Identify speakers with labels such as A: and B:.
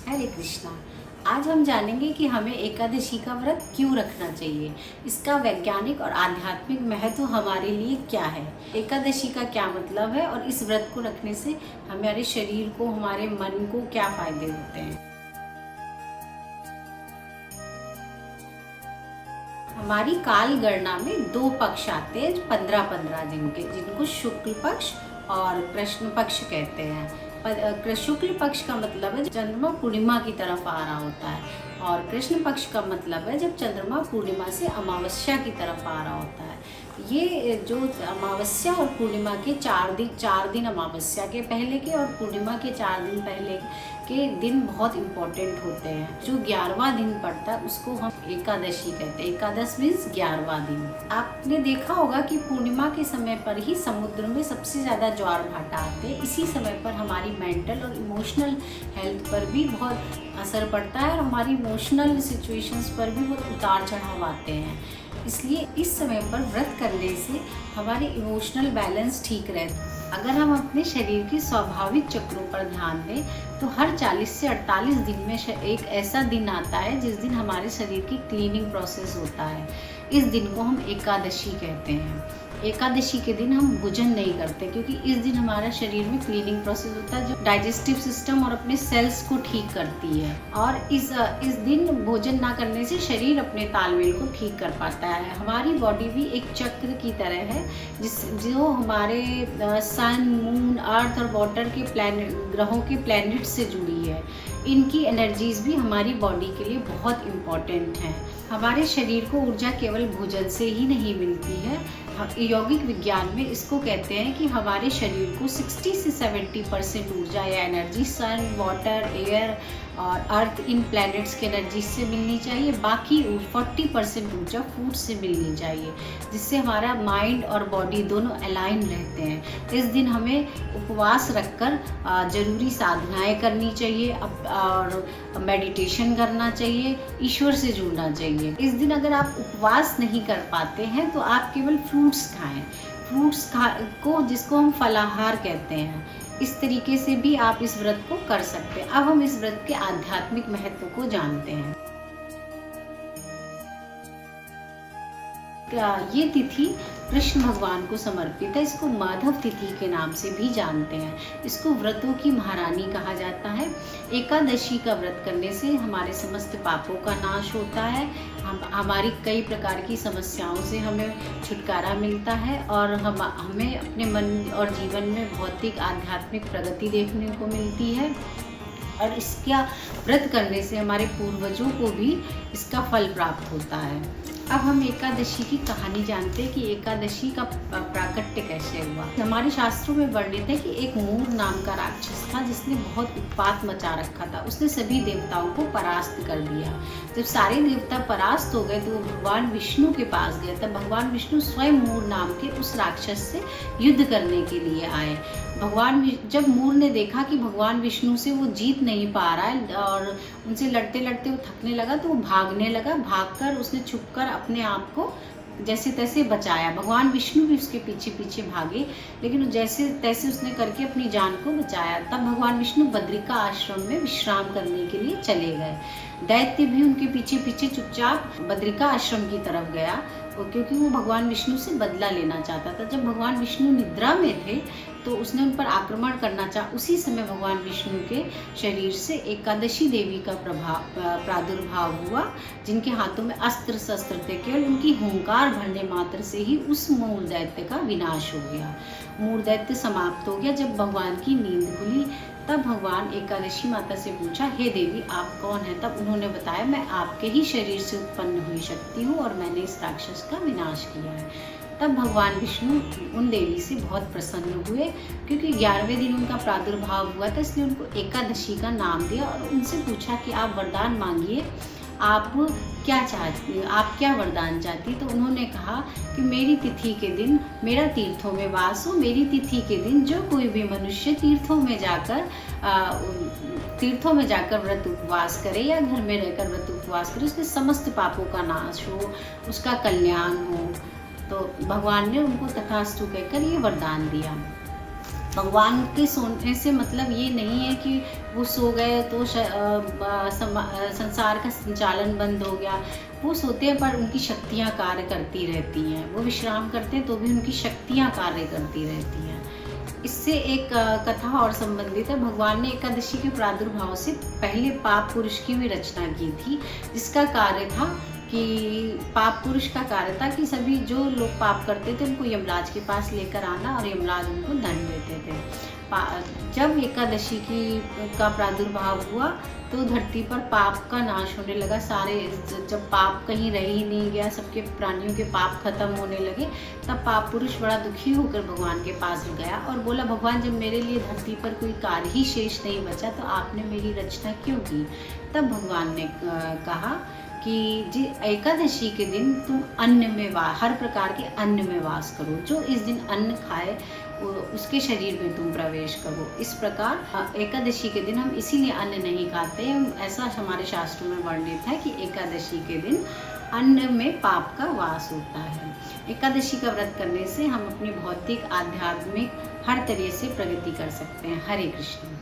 A: हरे कृष्णा। आज हम जानेंगे कि हमें एकादशी का व्रत क्यों रखना चाहिए, इसका वैज्ञानिक और आध्यात्मिक महत्व हमारे लिए क्या है, एकादशी का क्या मतलब है और इस व्रत को रखने से हमारे शरीर को, हमारे मन को क्या फायदे होते हैं। हमारी काल गणना में 2 पक्ष आते हैं 15-15 दिन के, जिनको शुक्ल पक्ष और कृष्ण पक्ष कहते हैं। शुक्ल पक्ष का मतलब है चंद्रमा पूर्णिमा की तरफ आ रहा होता है, और कृष्ण पक्ष का मतलब है जब चंद्रमा पूर्णिमा से अमावस्या की तरफ आ रहा होता है। ये जो अमावस्या और पूर्णिमा के 4 दिन अमावस्या के पहले के और पूर्णिमा के 4 दिन पहले के दिन बहुत इम्पोर्टेंट होते हैं। जो 11वां दिन पड़ता है उसको हम एकादशी कहते हैं। एकादश मीन्स 11वां दिन। आपने देखा होगा कि पूर्णिमा के समय पर ही समुद्र में सबसे ज़्यादा ज्वार भाटा आते हैं। इसी समय पर हमारी मेंटल और इमोशनल हेल्थ पर भी बहुत असर पड़ता है और हमारी इमोशनल सिचुएशंस पर भी बहुत उतार चढ़ाव आते हैं। इसलिए इस समय पर व्रत करने से हमारे इमोशनल बैलेंस ठीक रहता है। अगर हम अपने शरीर के स्वाभाविक चक्रों पर ध्यान दें तो हर 40 से 48 दिन में एक ऐसा दिन आता है जिस दिन हमारे शरीर की क्लीनिंग प्रोसेस होता है। इस दिन को हम एकादशी कहते हैं। एकादशी के दिन हम भोजन नहीं करते क्योंकि इस दिन हमारा शरीर में क्लीनिंग प्रोसेस होता है जो डाइजेस्टिव सिस्टम और अपने सेल्स को ठीक करती है, और इस दिन भोजन ना करने से शरीर अपने तालमेल को ठीक कर पाता है। हमारी बॉडी भी एक चक्र की तरह है जो हमारे सन, मून, अर्थ और वाटर के ग्रहों के प्लैनेट से जुड़ी है। इनकी एनर्जीज भी हमारी बॉडी के लिए बहुत इम्पॉर्टेंट हैं। हमारे शरीर को ऊर्जा केवल भोजन से ही नहीं मिलती है। यौगिक विज्ञान में इसको कहते हैं कि हमारे शरीर को 60 से 70% ऊर्जा या एनर्जी सन, वाटर, एयर और अर्थ, इन प्लैनेट्स के एनर्जी से मिलनी चाहिए। बाकी 40% ऊर्जा फूड से मिलनी चाहिए, जिससे हमारा माइंड और बॉडी दोनों अलाइन रहते हैं। इस दिन हमें उपवास रखकर ज़रूरी साधनाएं करनी चाहिए और मेडिटेशन करना चाहिए, ईश्वर से जुड़ना चाहिए। इस दिन अगर आप उपवास नहीं कर पाते हैं तो आप केवल फ्रूट्स खाएं। को जिसको हम फलाहार कहते हैं, इस तरीके से भी आप इस व्रत को कर सकते हैं। अब हम इस व्रत के आध्यात्मिक महत्व को जानते हैं। ये तिथि कृष्ण भगवान को समर्पित है। इसको माधव तिथि के नाम से भी जानते हैं। इसको व्रतों की महारानी कहा जाता है। एकादशी का व्रत करने से हमारे समस्त पापों का नाश होता है। हमारी कई प्रकार की समस्याओं से हमें छुटकारा मिलता है और हमें अपने मन और जीवन में भौतिक आध्यात्मिक प्रगति देखने को मिलती है। और इसका व्रत करने से हमारे पूर्वजों को भी इसका फल प्राप्त होता है। अब हम एकादशी की कहानी जानते हैं कि एकादशी का प्राकट्य कैसे हुआ। हमारे शास्त्रों में वर्णित है कि एक मूर नाम का राक्षस था जिसने बहुत उत्पात मचा रखा था। उसने सभी देवताओं को परास्त कर दिया। जब सारे देवता परास्त हो गए तो वो भगवान विष्णु के पास गए। तब भगवान विष्णु स्वयं मूर नाम के उस राक्षस से युद्ध करने के लिए आए। जब मूर ने देखा कि भगवान विष्णु से वो जीत नहीं पा रहा है और उनसे लड़ते लड़ते वो थकने लगा तो वो भागने लगा। भागकर उसने छुपकर अपने आप को जैसे तैसे बचाया। भगवान विष्णु भी उसके पीछे पीछे भागे, लेकिन जैसे तैसे उसने करके अपनी जान को बचाया। तब भगवान विष्णु बद्रिका आश्रम में विश्राम करने के लिए चले गए। दैत्य भी उनके पीछे पीछे चुपचाप बद्रिका आश्रम की तरफ गया, क्योंकि वो भगवान विष्णु से बदला लेना चाहता था। जब भगवान विष्णु निद्रा में थे तो उसने उन पर आक्रमण करना चाहा। उसी समय भगवान विष्णु के शरीर से एकादशी देवी का प्रादुर्भाव हुआ, जिनके हाथों में अस्त्र शस्त्र थे। केवल उनकी हुंकार भरने मात्र से ही उस मूर दैत्य का विनाश हो गया। मूर दैत्य समाप्त हो गया। जब भगवान की नींद खुली तब भगवान एकादशी माता से पूछा, हे देवी आप कौन है? तब उन्होंने बताया, मैं आपके ही शरीर से उत्पन्न हुई शक्ति हूँ और मैंने इस राक्षस का विनाश किया है। तब भगवान विष्णु उन देवी से बहुत प्रसन्न हुए, क्योंकि 11वें दिन उनका प्रादुर्भाव हुआ था, इसलिए उनको एकादशी का नाम दिया और उनसे पूछा कि आप वरदान मांगिए, आप क्या चाहती, आप क्या वरदान चाहती? तो उन्होंने कहा कि मेरी तिथि के दिन मेरा तीर्थों में वास हो। मेरी तिथि के दिन जो कोई भी मनुष्य तीर्थों में जाकर व्रत उपवास करे या घर में रहकर व्रत उपवास करे, उसके समस्त पापों का नाश हो, उसका कल्याण हो। तो भगवान ने उनको तथास्तु कहकर ये वरदान दिया। भगवान के सोने से मतलब ये नहीं है कि वो सो गए तो संसार का संचालन बंद हो गया। वो सोते हैं पर उनकी शक्तियाँ कार्य करती रहती हैं। वो विश्राम करते हैं तो भी उनकी शक्तियाँ कार्य करती रहती हैं। इससे एक कथा और संबंधित है। भगवान ने एकादशी के प्रादुर्भाव से पहले पाप पुरुष की भी रचना की थी, जिसका कार्य था कि पाप पुरुष का कार्य था कि सभी जो लोग पाप करते थे उनको यमराज के पास लेकर आना और यमराज उनको दंड देते थे। जब एकादशी का प्रादुर्भाव हुआ तो धरती पर पाप का नाश होने लगा। सारे जब पाप कहीं रह ही नहीं गया, सबके प्राणियों के पाप खत्म होने लगे, तब पाप पुरुष बड़ा दुखी होकर भगवान के पास गया और बोला, भगवान जब मेरे लिए धरती पर कोई कार्य ही शेष नहीं बचा तो आपने मेरी रचना क्यों की? तब भगवान ने कहा कि जी एकादशी के दिन तुम अन्न में हर प्रकार के अन्न में वास करो। जो इस दिन अन्न खाए उसके शरीर में तुम प्रवेश करो। इस प्रकार एकादशी के दिन हम इसीलिए अन्न नहीं खाते। ऐसा हमारे शास्त्रों में वर्णित है कि एकादशी के दिन अन्न में पाप का वास होता है। एकादशी का व्रत करने से हम अपनी भौतिक, आध्यात्मिक हर तरह से प्रगति कर सकते हैं। हरे कृष्ण।